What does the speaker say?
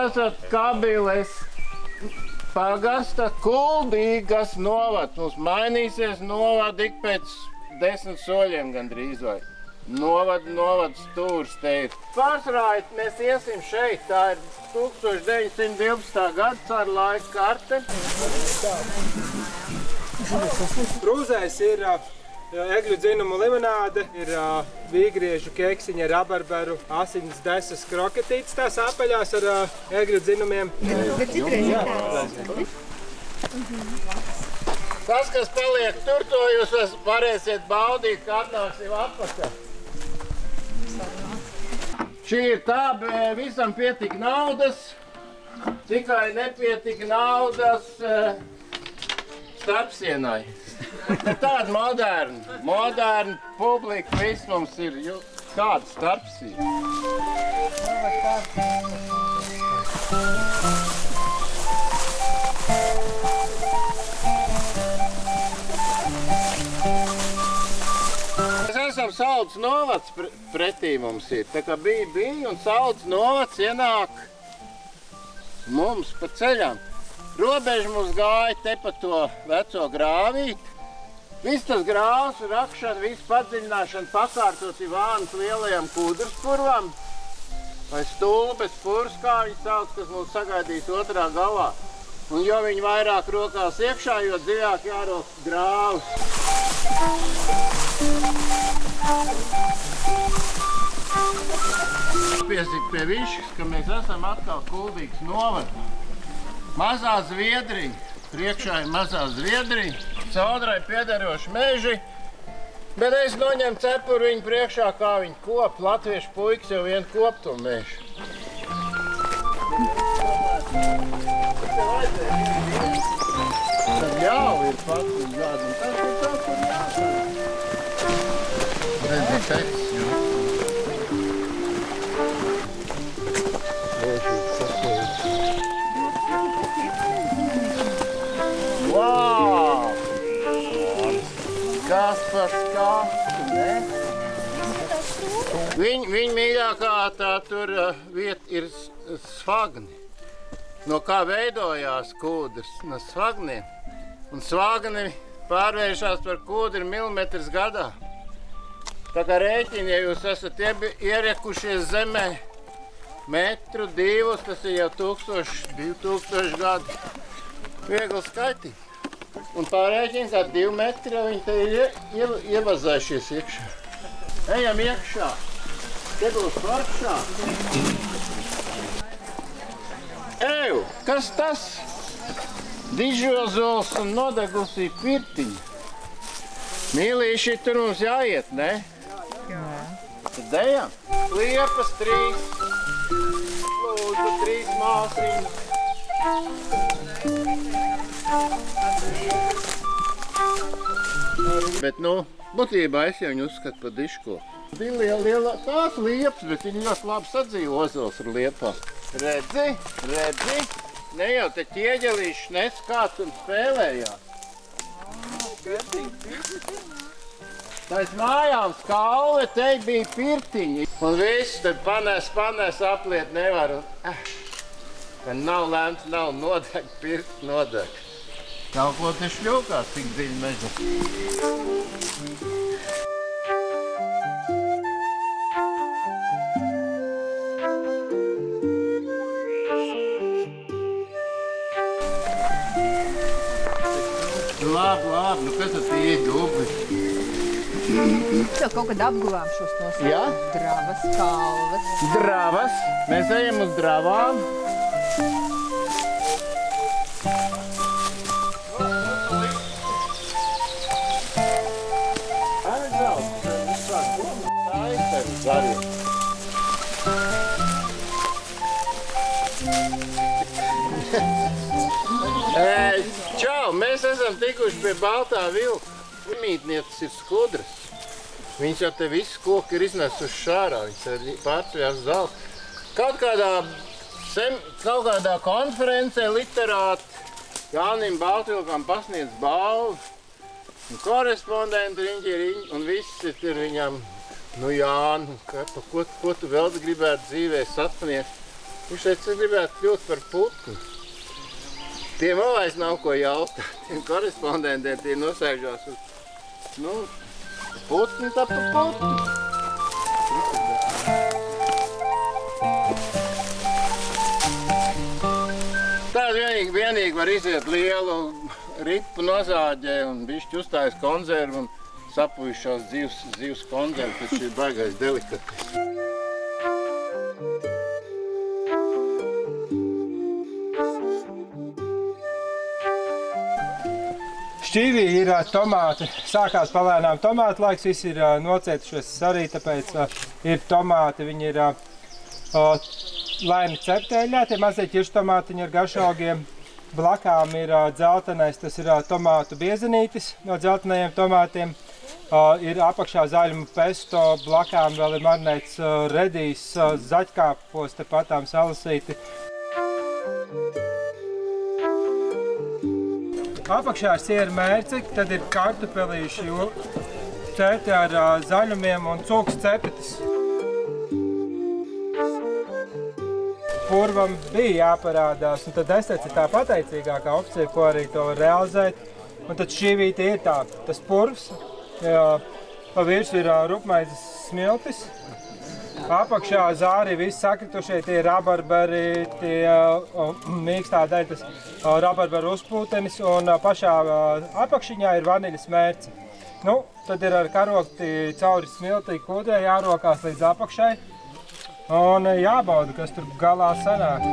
esat Kabiles pagasta Kuldīgas novads. Mums mainīsies novad ik pēc 10 soļiem gandrīz vai. Novad stūrs te ir. Pārsvarā mēs iesim šeit, tā ir 1912. gada cara laika karte. Krūzēs ir egļu dzinumu limonāde, ir vīgriežu keksiņa, rabarberu, asins desas kroketītes, tās apaļās ar egļu dzinumiem. Tas, kas paliek tur, to jūs varēsiet baudīt, kā atnāksim atpakaļ. Šī ir tā, visam pietika naudas, tikai nepietika naudas starpsienai. Tāda moderna publika, viss mums ir, kāda starpsiena. Mēs esam Saldus novads pretī mums ir. Tā kā bija un Saldus novads ienāk mums pa ceļām. Robeža mums gāja te pa to veco grāvīti. Viss tas grāvs, rakšana, viss padziļināšana pakārtot Ivānas lielajam kūdrspurvam vai stulbes purs, kā viņi sauc, kas mums sagaidīs otrā galā. Un jo viņi vairāk rokās iekšā, jo dziļāk jārok grāvs. Piesīt pie viškas, ka mēs esam atkal Kuldīgas novadā. Mazā Zviedrija, priekšā ir mazā Zviedrija, Caudrai piederoši meži, bet es noņemu cepuru viņu priekšā, kā viņi kop. Latviešu puikas jau vien kop to mežu. Tad jau ir pats un gadi, un tas ir tā, kur jāsaka. Redzi, tecis, jo. Wow! Kas par skastu, ne? Viņa mīļākā tā tur vieta ir svagni. No kā veidojās kūdrs? No svagniem. Un svagni pārvēršās par kūdri milimetrus gadā. Tā kā rēķini, ja jūs esat ierekušies zemē metru, divus, tas ir jau 1000, 2000 gadu. Viegli skaitīt. Un pārēķini, kā 2 metri, viņi te ir ievazājušies iekšā. Ejam iekšā. Te būs foršā. Eju, kas tas? Dižozols un nodegusī pirtiņa. Mīlīši, tur mums jāiet, ne? Jā. Tad ejam. Liepas 3. Lūdzu, 3 māsiņas. Bet, būtībā es jau viņu uzskatu par diško. Bija liela tās liepas, bet viņi ļoti labi sadzīvo ozols ar liepām. Redzi? Ne jau te ķieģelīšs nes kāds un spēlējās. Tais mājām skalve, te bija pirtiņi. Un viss tad panēs apliet nevar. Kad nav lēmts, nav nodeg, pirkt nodeg. Kaut ko te šļūkās tik dziļi meža. Labi, kas tad tie dubli? Tev kaut kad apguvām šos nosaukumus. Jā? Dravas, kalvas. Dravas. Mēs ejam uz dravām. Čau, mēs esam tikuši pie Baltā vilka. Mītnieces ir skudras. Viņas jau te visu koku ir iznesuši šārā. Viņas pārceļās uz zeltu. Kaut kādā konferencē literāti Jānim Baltvilkam pasniedz balvu. Un korespondenti riņķi un viss ir viņam, Jāni, ko tu vēl gribētu dzīvē sasniegt? Viņš teica, gribētu kļūt par putnu. Tiem vēl vairs nav ko jautāt. Tiem korespondentiem tie nosēžās uz, putni tā pa putni. Tāda vienīgi var iziet lielu ripu nozāģē un bišķi uzstājas konzervu un sapujušās zivs konzervu, tas ir baigais delikates. Šķīvī ir tomāti, sākās palēnām tomātu laiks, visi ir nocietušies arī, tāpēc ir tomāti, viņi ir laini ceptēļā, tie mazie ķiršu tomātiņi ar garšaugiem. Blakām ir dzeltenais, tas ir tomātu biezenītis no dzeltenajiem tomātiem. Ir apakšā zaļumu pesto, blakām vēl ir marinēts redijs, zaķkāpos, tepatām salasīti. Apakšā ir siera mērcekļi, tad ir kartupelīši cepti ar zaļumiem un cūkas cepetis. Purvam bija jāparādās, un tad Esets ir tā pateicīgākā opcija, ko arī to var realizēt. Un tad šķīvīte ir tas purvs, pa virsu ir rupmaizes smiltis. Apakšā zāri visi sakritušie, tie rabarberi, tie mīkstā daļa, tas rabarberu uzpūtenis, un pašā apakšiņā ir vaniļas mērce. Tad ir ar karokti cauri smiltī kūdē jārokās līdz apakšai, un jābauda, kas tur galā sanāk.